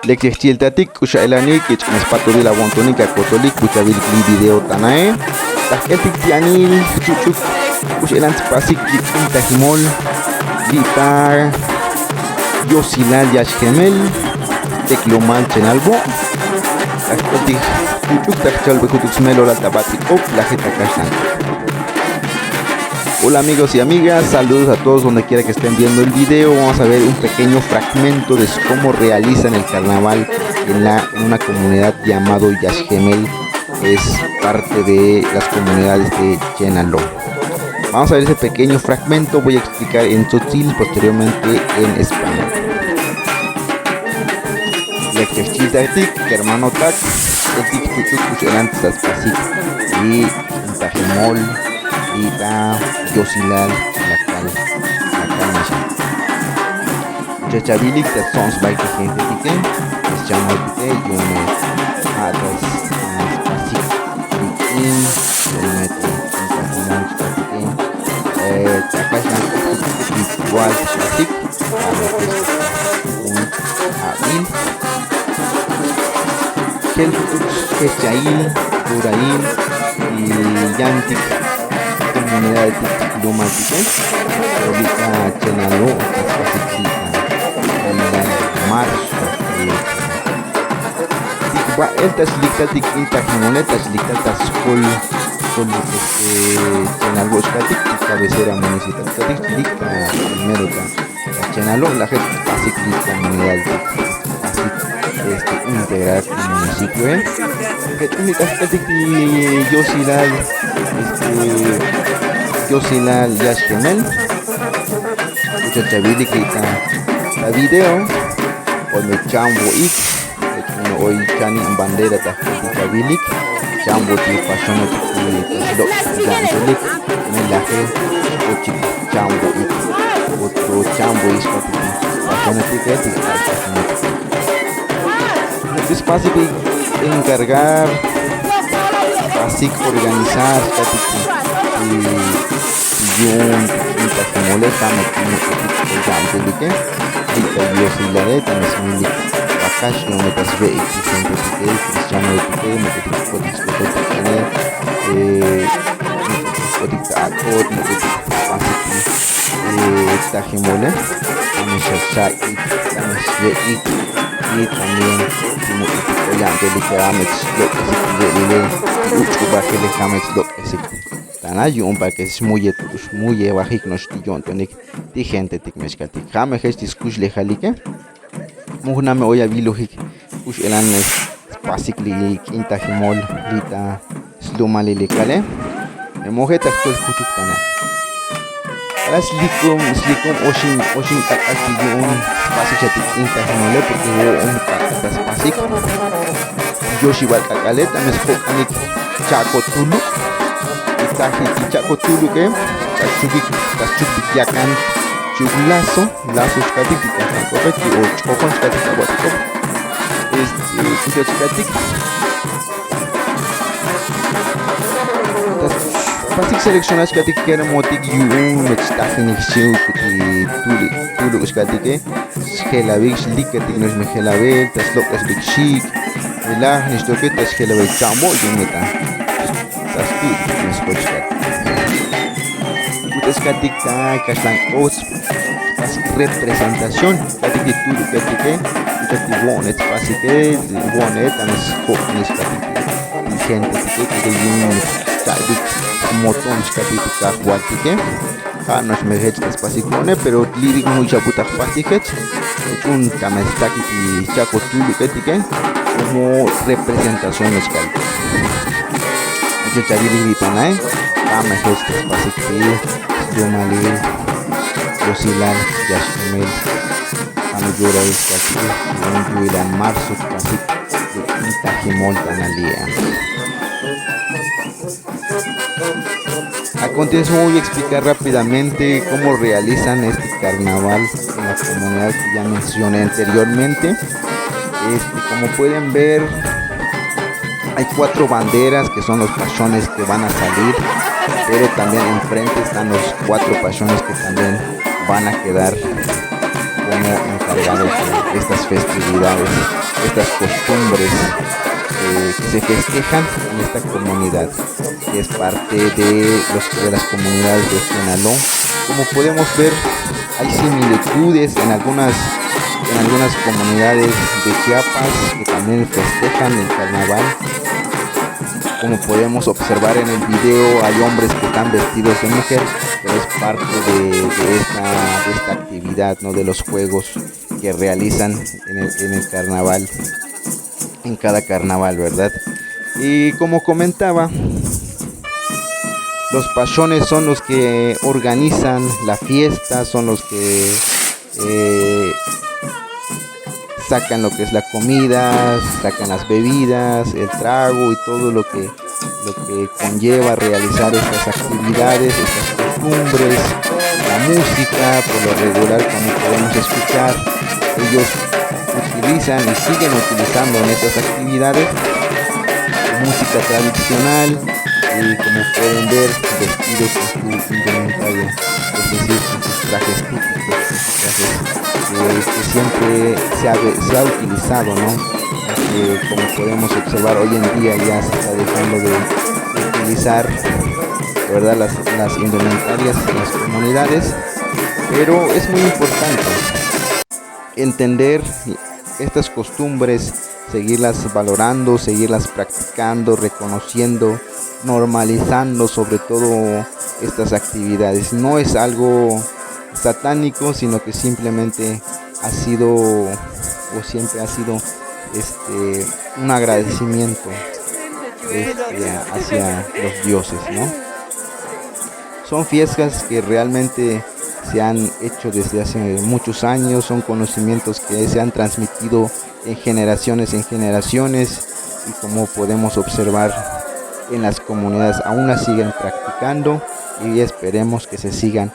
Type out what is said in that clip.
Lexchiltatik ushaelani que espato de la bontonica católic kuchabil video tanae taketik tianil chuchuk ushelan spasik tajimol guitar yosilal yashgemel teclomal chenalbo taketik chuchuk takchal bejutuxmelo la tabatik op la jeta kashan. Hola amigos y amigas, saludos a todos donde quiera que estén viendo el video. Vamos a ver un pequeño fragmento de cómo realizan el carnaval en una comunidad llamado Yashgemel. Es parte de las comunidades de Chenaló. Vamos a ver ese pequeño fragmento, voy a explicar en tzotzil, posteriormente en español. Hermano tak, y tajimol Ita, Yosilal, Lacal, Chachabilik, that sounds like the gente tique, es chamo tique, yone, atas, spasik, ikin, yomete, intakumon, tique, takashan, igual, spasik, un abil, keltux, kechail, durail, y yantik, comunidad de diplomática, ahorita Chenaló, marzo, el taslicta tiquita jimoneta, taslicta tascol, con Chenaló, cabecera municipal, taslicta primero Chenaló, la gente básica comunidad integrar el municipio, Yosilal Yashgemel, Chachabili Kita, la video, cuando Chambo X, hoy Chani bandera ta Chachabili, Chambo ti pasión ti Jantolik, Melaje, Ochi Chambo X, otro Chambo X pasión ti que es fácil encargar, así organizar, y también que es muy bajik nos tillontonik ti gente tik mezcaltik jame gestis kush lejalike muhname oya bilojik kush elan pasikli quinta jimol lita slumali lekale mojeta kol kutuktana slikum oshin takatiyon pasichatik quinta jimole porque un takas pasik yoshibal takaleta mesfokanik chako tulu Tahiti Chaco Tulu que Tachubik Yakan Chuglazo Lazo Skatik Kopeti o Chokon Skatik Aguatiko Kucha Skatik Pasik selecciona Skatik Kera Motik Yun Mechtakin Xiu Tulu Skatike Schelavik Likatik Nos Mejelavel Taslokas Big Chic Elah Nistoketas Schelavik Chambo Yuneta Skatik ta kaslan os representación skatik tulu ketike skatik bonet pasike bonet anas koknis skatik gente que yun skatik moton skatik ka kwatike kanos mehet pasikone pero lirik muy chaputa pasike un kamestaki chako tulu ketike como representación skatik yo chaviri panay kamehet pasike Yomali, Yosilal, Yashgemel, Anuyura Iskaki, Anuyura Marzo, Pasik, Tajimol, Tanalia. A continuación voy a explicar rápidamente cómo realizan este carnaval en la comunidad que ya mencioné anteriormente. Como pueden ver, hay 4 banderas que son los pachones que van a salir, pero también enfrente están los 4 pachones que también van a quedar con como encargados de estas festividades, estas costumbres que se festejan en esta comunidad, que es parte de las comunidades de Penaló. Como podemos ver, hay similitudes en algunas comunidades de Chiapas que también festejan el carnaval. Como podemos observar en el video, hay hombres que están vestidos de mujer, pero es parte de esta actividad, ¿no? De los juegos que realizan en el carnaval, en cada carnaval, ¿verdad? Y como comentaba, los pachones son los que organizan la fiesta, son los que sacan lo que es la comida, sacan las bebidas, el trago y todo lo que conlleva realizar estas actividades, estas costumbres, la música, por lo regular, como podemos escuchar, ellos utilizan y siguen utilizando en estas actividades música tradicional y, como pueden ver, vestidos con su indumentaria, es decir, con sus trajes típicos, que siempre se ha utilizado, ¿no? Como podemos observar, hoy en día ya se está dejando de utilizar, ¿verdad?, las indumentarias en las comunidades, pero es muy importante entender estas costumbres, seguirlas valorando, seguirlas practicando, reconociendo, normalizando sobre todo estas actividades. No es algo satánico, sino que simplemente ha sido o siempre ha sido un agradecimiento hacia los dioses, ¿no? Son fiestas que realmente se han hecho desde hace muchos años, son conocimientos que se han transmitido en generaciones y, como podemos observar, en las comunidades aún las siguen practicando y esperemos que se sigan